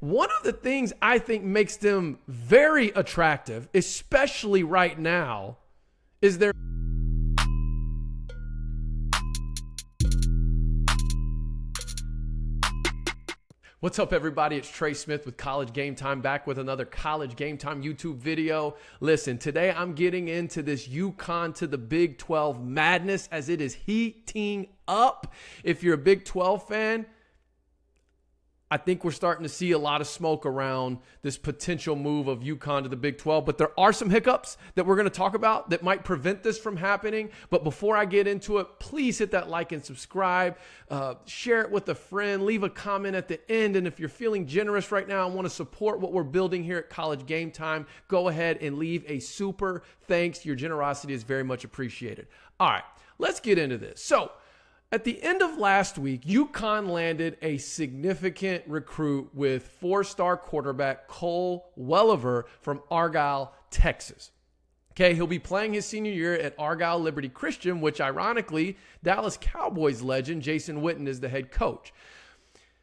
one of the things I think makes them very attractive, especially right now, is their What's up, everybody? It's Trey Smith with College Game Time, back with another College Game Time YouTube video. Listen, today I'm getting into this UConn to the Big 12 madness as it is heating up. If you're a Big 12 fan, I think we're starting to see a lot of smoke around this potential move of UConn to the Big 12, but there are some hiccups that we're going to talk about that might prevent this from happening. But before I get into it, please hit that like and subscribe, share it with a friend, leave a comment at the end. And if you're feeling generous right now and want to support what we're building here at College Game Time, go ahead and leave a super thanks. Your generosity is very much appreciated. All right, let's get into this. So, at the end of last week, UConn landed a significant recruit with four-star quarterback Cole Welliver from Argyle, Texas. Okay, he'll be playing his senior year at Argyle Liberty Christian, which ironically, Dallas Cowboys legend Jason Witten is the head coach.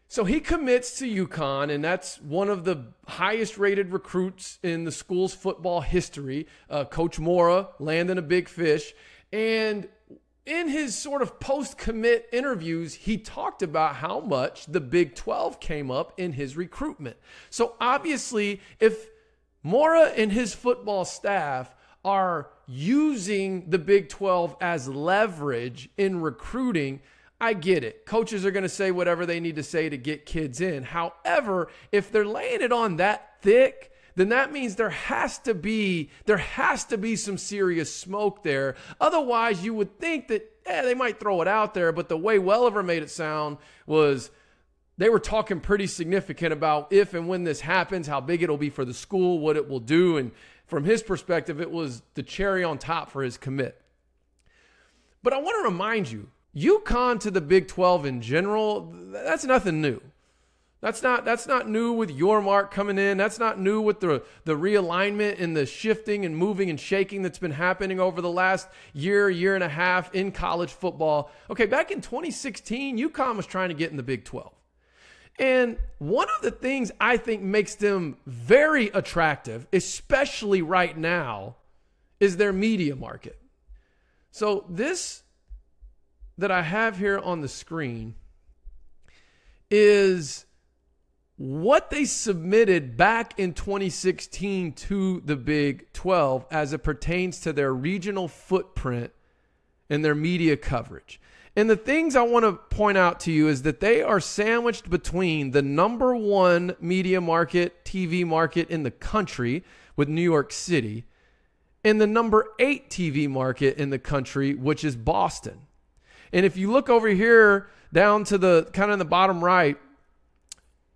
So he commits to UConn, and that's one of the highest-rated recruits in the school's football history. Coach Mora landing a big fish, and in his sort of post-commit interviews, he talked about how much the Big 12 came up in his recruitment. So obviously, if Mora and his football staff are using the Big 12 as leverage in recruiting, I get it. Coaches are going to say whatever they need to say to get kids in. However, if they're laying it on that thick, then that means there has to be some serious smoke there. Otherwise, you would think that they might throw it out there, but the way Welliver made it sound was they were talking pretty significant about if and when this happens, how big it'll be for the school, what it will do, and from his perspective, it was the cherry on top for his commit. But I want to remind you, UConn to the Big 12 in general, that's nothing new. That's not new with Yormark coming in. That's not new with the realignment and the shifting and moving and shaking that's been happening over the last year and a half in college football. Okay, back in 2016, UConn was trying to get in the Big 12. And one of the things I think makes them very attractive, especially right now, is their media market. So this that I have here on the screen is what they submitted back in 2016 to the Big 12 as it pertains to their regional footprint and their media coverage. And the things I want to point out to you is that they are sandwiched between the number one media market, TV market in the country with New York City, and the number 8 TV market in the country, which is Boston. And if you look over here down to the kind of in the bottom right,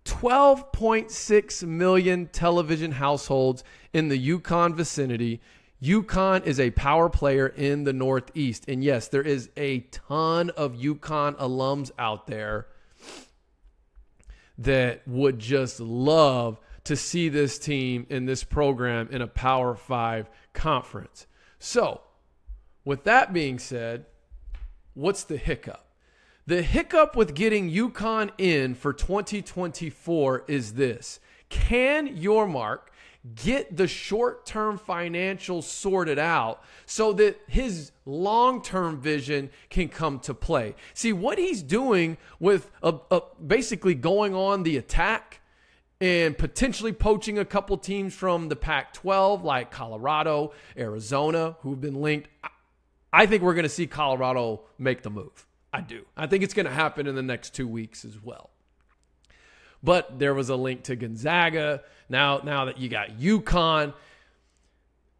12.6 million television households in the UConn vicinity. UConn is a power player in the Northeast. And yes, there is a ton of UConn alums out there that would just love to see this team in this program in a Power 5 conference. So, with that being said, what's the hiccup? The hiccup with getting UConn in for 2024 is this. Can Yormark get the short-term financials sorted out so that his long-term vision can come to play? See, what he's doing with basically going on the attack and potentially poaching a couple teams from the Pac-12 like Colorado, Arizona, who've been linked. I think we're going to see Colorado make the move. I do. I think it's going to happen in the next 2 weeks as well. But there was a link to Gonzaga. Now that you got UConn.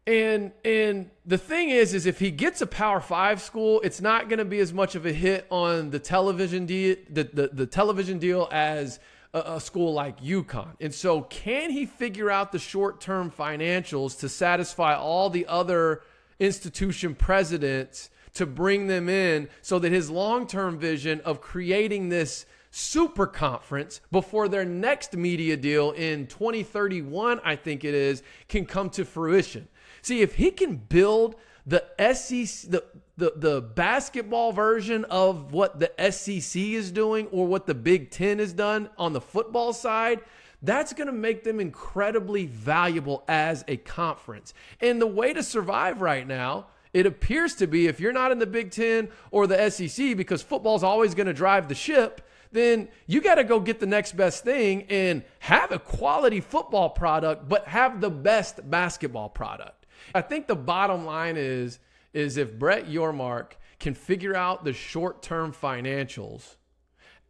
And the thing is if he gets a Power 5 school, it's not going to be as much of a hit on the television deal, the television deal as a school like UConn. And so can he figure out the short-term financials to satisfy all the other institution presidents to bring them in so that his long-term vision of creating this super conference before their next media deal in 2031, I think it is, can come to fruition. See, if he can build the SEC, the basketball version of what the SEC is doing or what the Big Ten has done on the football side, That's going to make them incredibly valuable as a conference. And the way to survive right now, it appears to be, if you're not in the Big Ten or the SEC, because football's always going to drive the ship, then you got to go get the next best thing and have a quality football product, but have the best basketball product. I think the bottom line is if Brett Yormark can figure out the short-term financials,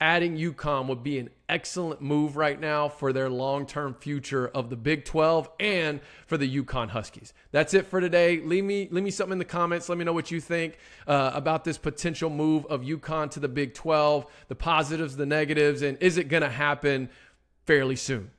adding UConn would be an excellent move right now for their long-term future of the Big 12 and for the UConn Huskies. That's it for today. Leave me something in the comments. Let me know what you think about this potential move of UConn to the Big 12, the positives, the negatives, and is it going to happen fairly soon?